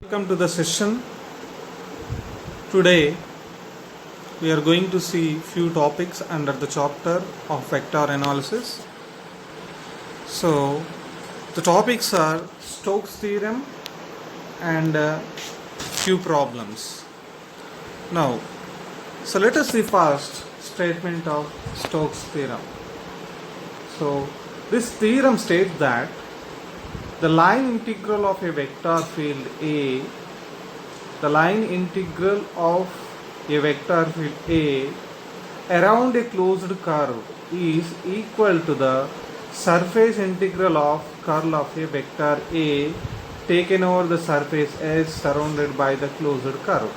Welcome to the session. Today we are going to see few topics under the chapter of vector analysis. So the topics are Stokes theorem and few problems. Now, so let us see first statement of Stokes theorem. So this theorem states that the line integral of a vector field A, the line integral of a vector field A around a closed curve is equal to the surface integral of curl of a vector A taken over the surface S surrounded by the closed curve.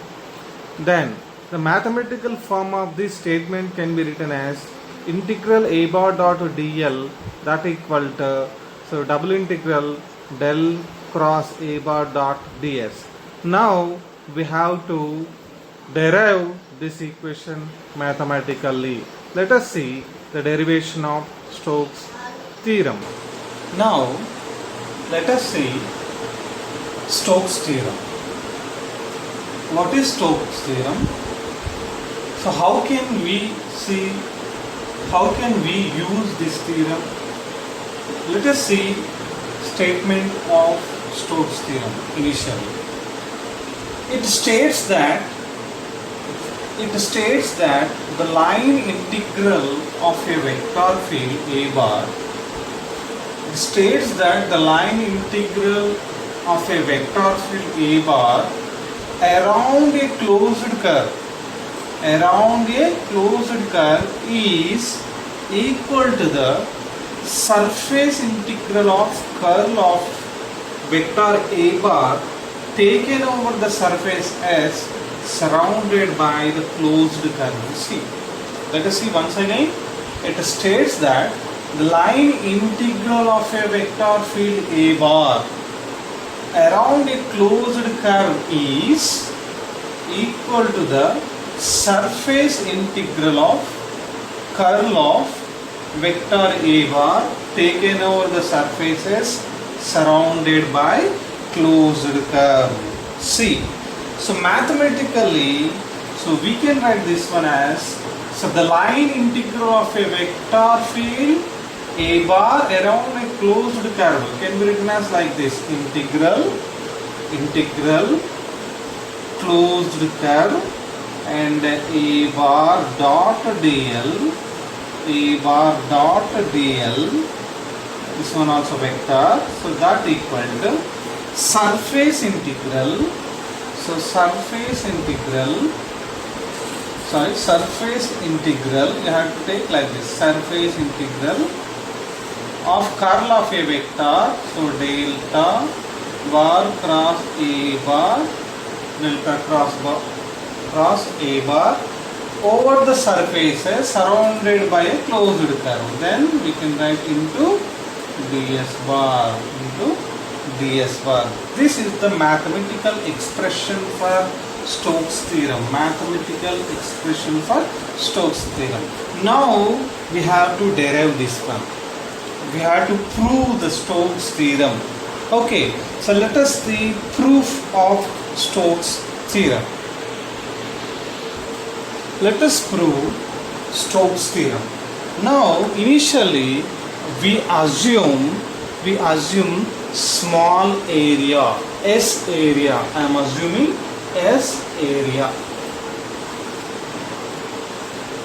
Then the mathematical form of this statement can be written as integral A bar dot dl that equal to double integral del cross A bar dot ds. Now we have to derive this equation mathematically. Let us see the derivation of Stokes theorem. Now let us see Stokes theorem. What is Stokes theorem? So how can we use this theorem? Let us see statement of Stokes theorem initially. It states that the line integral of a vector field A bar around a closed curve is equal to the surface integral of curl of vector A bar taken over the surface S surrounded by the closed curve C. Let us see once again. It states that the line integral of a vector field A bar around a closed curve is equal to the surface integral of curl of vector A bar taken over the surfaces surrounded by closed curve C. So mathematically, we can write this one as, the line integral of a vector field A bar around a closed curve can be written as like this: integral closed curve and A bar dot dl, this one also vector, so that equal to surface integral, you have to take like this: surface integral of curl of a vector, so delta bar cross A bar, cross A bar over the surfaces surrounded by a closed curve. Then we can write into ds bar. This is the mathematical expression for Stokes theorem. Now we have to derive this one. We have to prove the Stokes theorem. Okay, so let us see proof of Stokes theorem. Let us prove Stokes theorem. Now initially we assume small area, S area. I am assuming S area.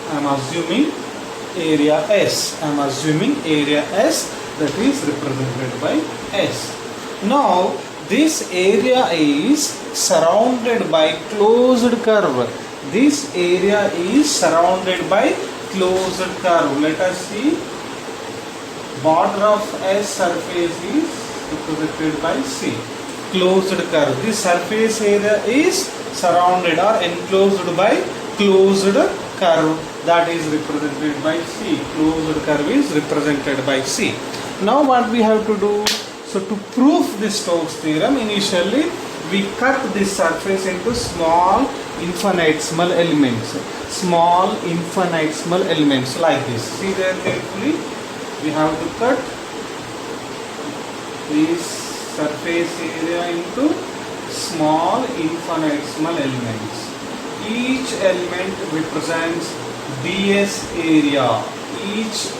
I am assuming area S that is represented by S. Now this area is surrounded by closed curve. Let us see. Border of S surface is represented by C. Closed curve. This surface area is surrounded or enclosed by closed curve, that is represented by C. Closed curve is represented by C. Now what we have to do? So to prove this Stokes theorem, initially we cut this surface into small infinitesimal elements. Like this. See there carefully. We have to cut this surface area into small infinitesimal elements. Each element represents ds area. Each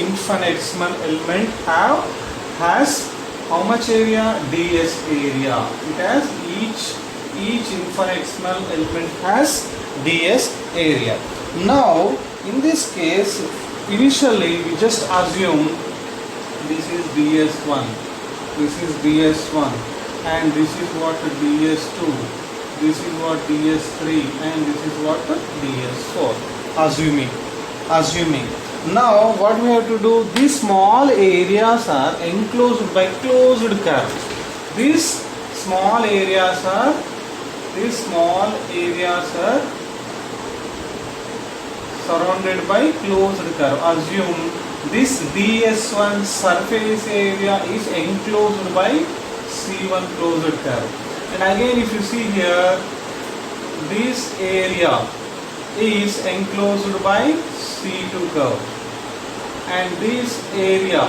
infinitesimal element has how much area? ds area. It has each infinitesimal element has ds area. Now in this case, initially we just assume this is ds1, this is ds1, and this is what ds2, this is what ds3, and this is what ds4. Assuming. Now what we have to do, these small areas are enclosed by closed curve. These small areas are surrounded by closed curve. Assume this ds1 surface area is enclosed by C1 closed curve. And again, if you see here, this area is enclosed by C2 curve, and this area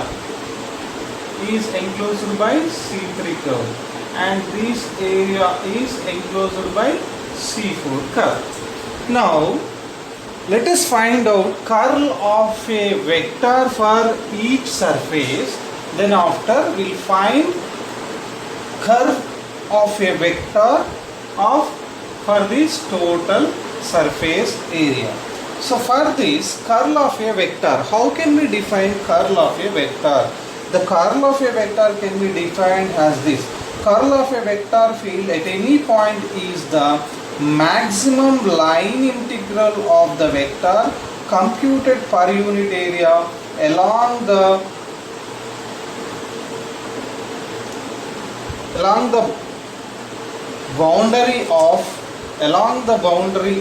is enclosed by C3 curve, and this area is enclosed by C4 curve. Now let us find out curl of a vector for each surface. Then after we will find curve of a vector for this total surface area. So for this curl of a vector, how can we define curl of a vector? The curl of a vector can be defined as this. Curl of a vector field at any point is the maximum line integral of the vector computed per unit area along the boundary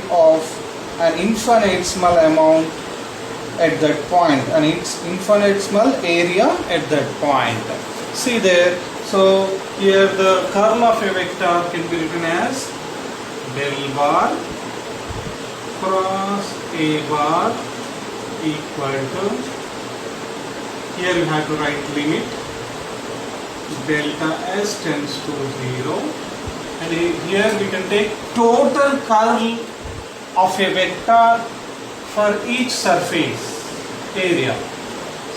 of an infinitesimal amount at that point, and its infinitesimal area at that point. See there, so here the curl of a vector can be written as del bar cross a bar equal to, here you have to write limit delta s tends to 0, and here we can take total curl of a vector for each surface area.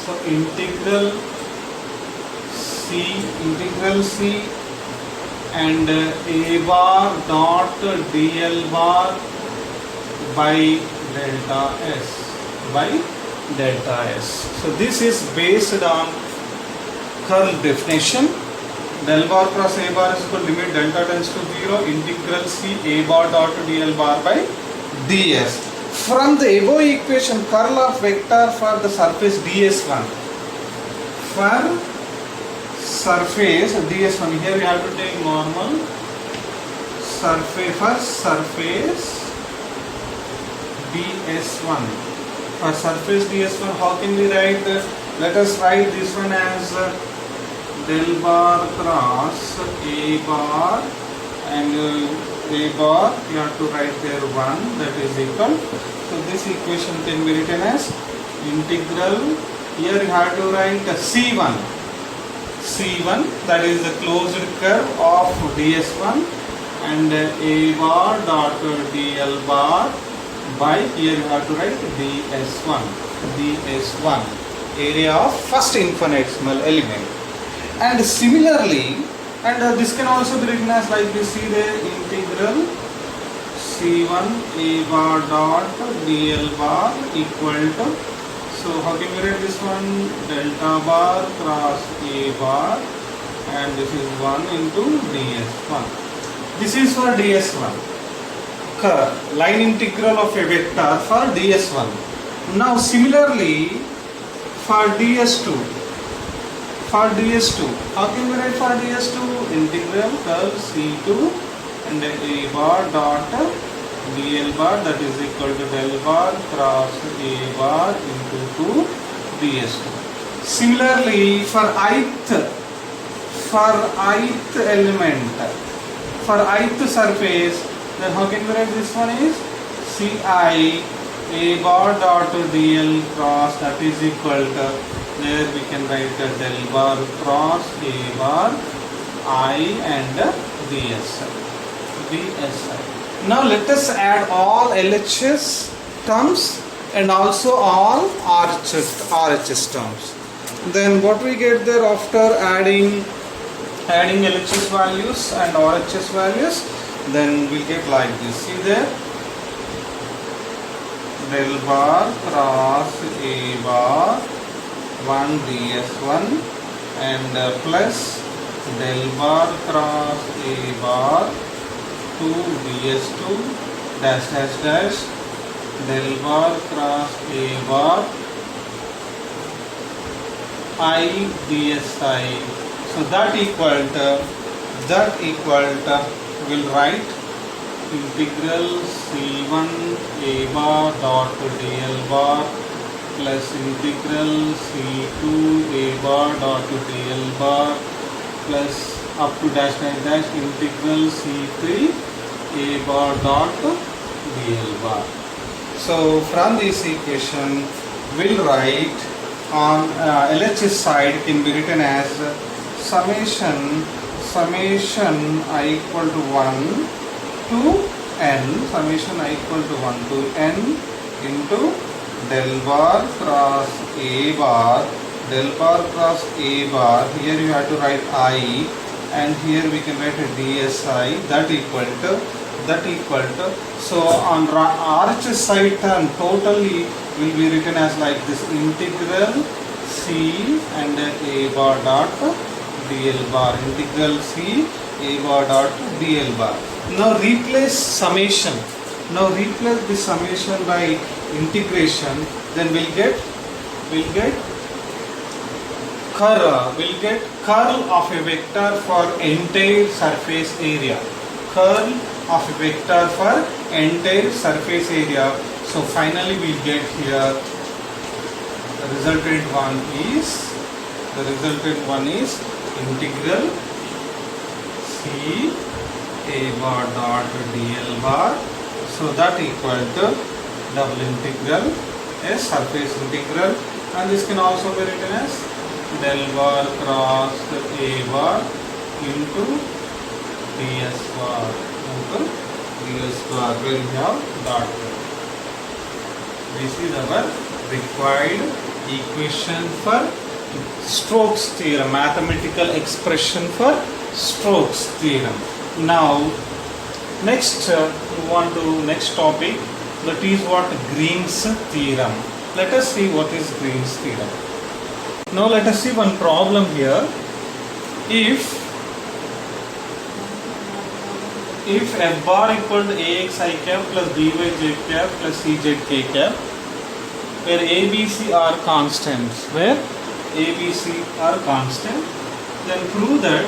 So integral C and a bar dot dl bar by delta s. So this is based on curl definition. Del bar cross a bar is equal to limit delta tends to 0 integral C a bar dot dl bar by ds. From the above equation, curl of vector for the surface ds1, for surface ds1, here we have to take normal surface, first surface ds1. For surface ds1, how can we write? Let us write this one as del bar cross a bar, and a bar you have to write there 1, that is equal. So this equation can be written as integral, here you have to write C1, that is the closed curve of ds1, and a bar dot dl bar by, here you have to write ds1, area of first infinitesimal element. And similarly, and this can also be written as like this, see there, integral C1 a bar dot dl bar equal to, so how can we write this one? Delta bar cross a bar, and this is 1 into ds1. This is for ds1. Line integral of a vector for ds1. Now similarly for ds2. For ds2, how can we write for ds2? Integral curl C2 and a bar dot dl bar, that is equal to del bar cross a bar into 2 ds2. Similarly for ith element, for ith surface, then how can we write this one is Ci a bar dot dl cross, that is equal to, there we can write del bar cross a bar I and DSI. DSI. Now let us add all LHS terms and also all RHS terms. Then what we get there after adding LHS values and RHS values, then we'll get like this. See there, del bar cross A bar 1 DS1 and plus del bar cross A bar 2 DS2 dash dash dash del bar cross A bar I DSI. So that equal to will write integral C1 A bar dot dl bar plus integral C2 A bar dot dl bar plus up to dash dash dash integral C3 A bar dot dl bar. So from this equation we'll write on LHS side can be written as summation I equal to 1 to n, summation I equal to 1 to n into del bar cross A bar, del bar cross A bar, here you have to write I and here we can write a DSI, that equal to, so on RHS side term totally will be written as like this, integral C and A bar dot dl bar, integral C A bar dot dl bar. Now replace summation. Now replace the summation by integration. Then we'll get curl of a vector for entire surface area. Curl of a vector for entire surface area. So finally we get here the resultant one is integral C A bar dot dl bar. So that equal to double integral a surface integral, and this can also be written as del bar cross A bar into ds bar where we have dot. This is our required equation for Stokes theorem, mathematical expression for Stokes theorem. Now next we want to next topic, that is what Green's theorem. Let us see what is Green's theorem. Now let us see one problem here. If f bar equal to ax I cap plus by j cap plus cz k cap, where a, b, c are constants, then prove that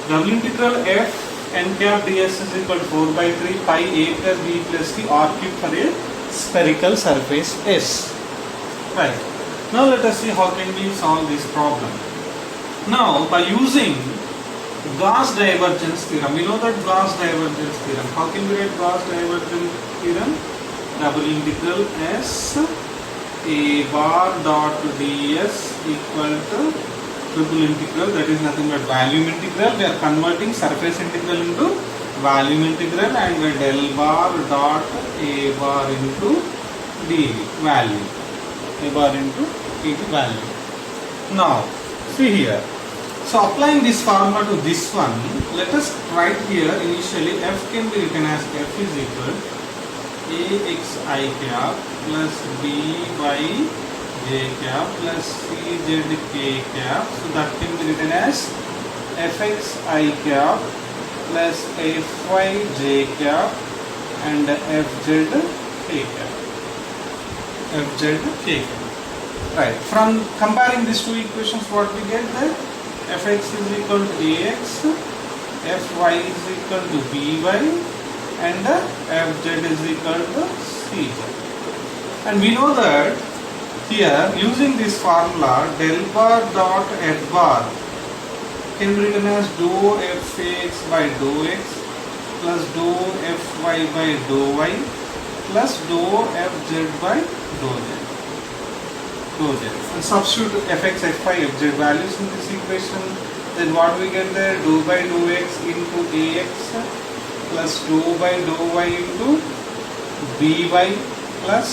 double integral f n cap ds is equal to 4 by 3 pi a plus b plus c r cube for a spherical surface S. Right. Now let us see how can we solve this problem. Now by using Gauss divergence theorem, we know that Gauss divergence theorem. How can we write Gauss divergence theorem? Double integral S A bar dot ds equal to triple integral, that is nothing but volume integral. We are converting surface integral into volume integral, and we del bar dot A bar into dv value. A bar into dv value. Now see here. So applying this formula to this one, let us write here initially f can be written as f is equal axi cap plus by j cap plus czk cap. So that can be written as fxi cap plus fyj cap and fzk cap. Right. From comparing these two equations, what we get there? Fx is equal to ax, fy is equal to by, and fz is equal to cz. And we know that here using this formula, del bar dot f bar can be written as dou fx by dou x plus dou fy by dou y plus dou fz by dou z. And substitute fx, fy, fz values in this equation. Then what we get there? Dou by dou x into ax plus dou by dou y into by plus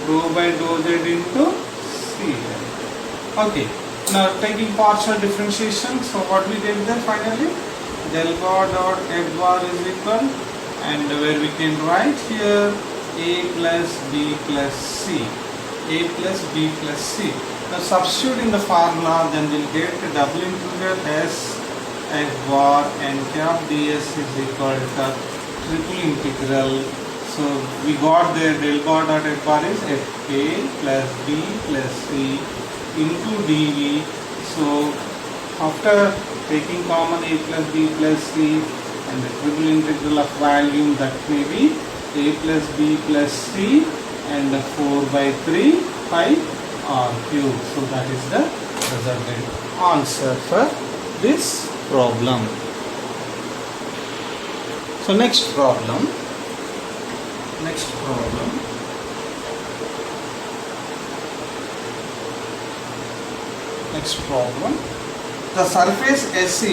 dou by dou z into c. Okay. Now taking partial differentiation, so what we get there finally? Del bar dot f bar is equal, and where we can write here a plus b plus c. A plus b plus c. Now substitute in the formula, then we'll get double integral s f bar n cap ds is equal to triple integral. So we got there del bar dot f bar is fa plus b plus c into dv. So after taking common a plus b plus c and the triple integral of volume, that may be a plus b plus c and 4 by 3 pi r cube. So that is the resultant answer for this problem. So next problem. The surface S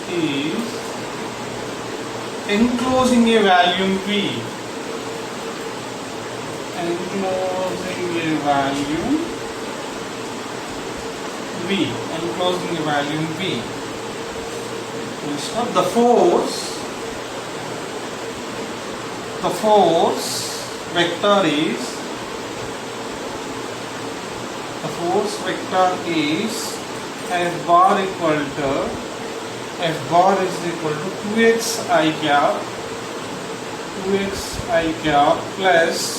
is enclosing a volume V. The force vector is F bar is equal to 2x I cap plus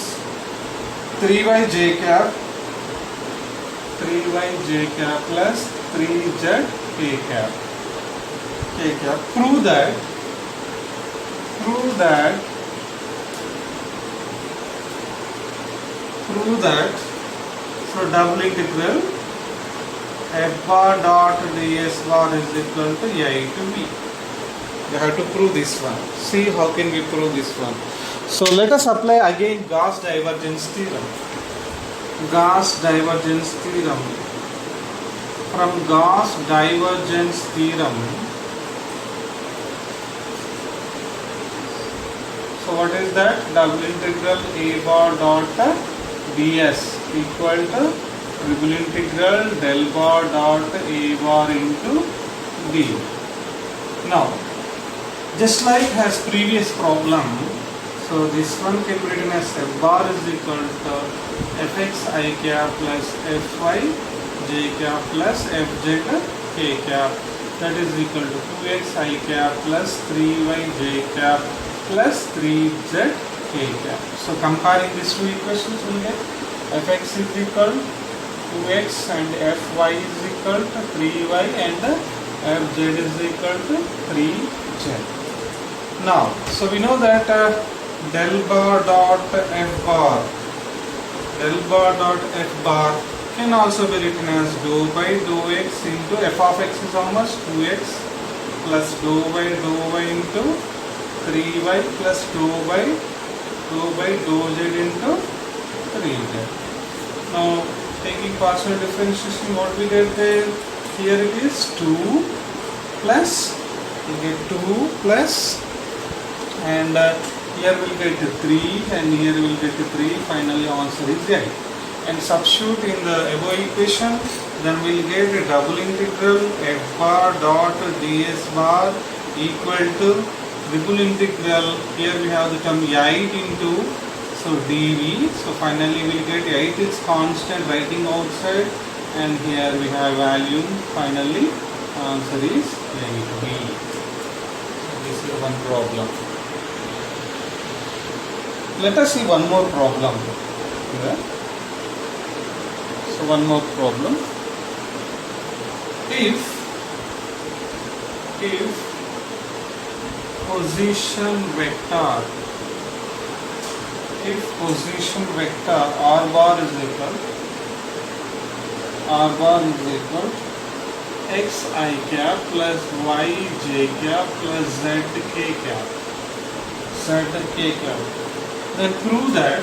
3y j cap plus 3z k cap. Prove that. So double integral f bar dot ds bar is equal to a to b. You have to prove this one. See how can we prove this one. So let us apply again Gauss divergence theorem. From Gauss divergence theorem. So what is that? Double integral a bar dot ds equal to triple integral del bar dot a bar into d. Now, just like as previous problem, so this one can be written as f bar is equal to fx I cap plus fy j cap plus fz k cap, that is equal to 2x I cap plus 3y j cap plus 3z k cap. So comparing these two equations, we get fx is equal to 2x and fy is equal to 3y and fz is equal to 3z. Now, so we know that del bar dot f bar can also be written as dou by dou x into f of x is how much? 2x plus dou by dou y into 3y plus dou by dou z into 3z. Now taking partial differentiation, what we get there? Here it is 2 plus, we get 2 plus, and here we will get 3 and here we will get 3. Finally answer is 8. And substitute in the above equation, then we will get a double integral f bar dot ds bar equal to triple integral. Here we have the term 8 into, so dv. So finally we will get 8 is constant writing outside, and here we have volume. Finally answer is 8b. This is one problem. Let us see one more problem here. So one more problem. If position vector r bar is equal x I cap plus y j cap plus z k cap, then prove that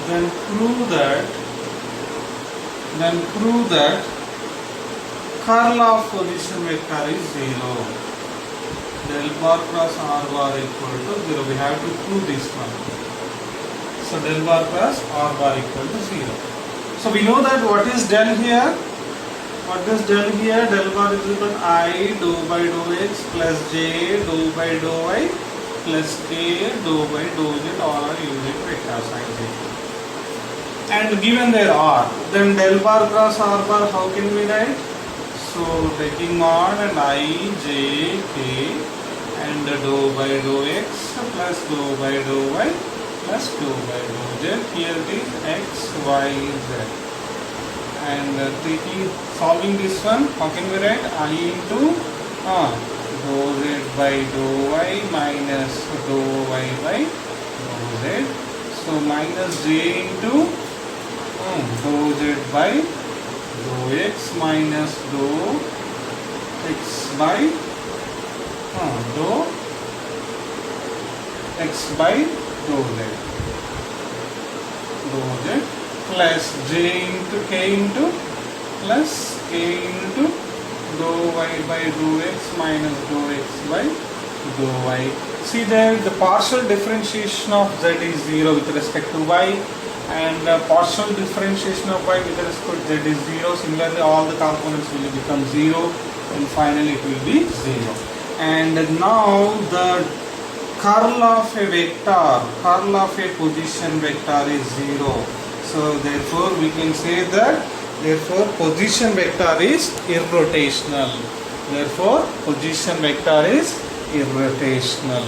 then prove that curl of position vector is 0. Del bar cross r bar equal to 0. We have to prove this one. So del bar cross r bar equal to 0. So we know that what is del here? What is del here? Del bar is equal to I dou by dou x plus j dou by dou y plus k dou by dou z, all are unit vectors I say. And given there are, then del bar cross r bar, how can we write? So taking on and I, j, k and dou by dou x plus dou by dou y plus dou by dou z. Here it is x, y, z. And solving this one, how can we write? I into dou z by dou y minus dou y by dou z. So minus j into dou z by dou x minus dou x by dou x by dou z plus j into k into plus k into dou y by dou x minus dou x by dou y. See there, the partial differentiation of z is 0 with respect to y, and partial differentiation of y with respect to z is 0. Similarly, all the components will become 0, and finally it will be 0. And now the curl of a vector, curl of a position vector is 0. So therefore we can say that position vector is irrotational. Therefore position vector is irrotational.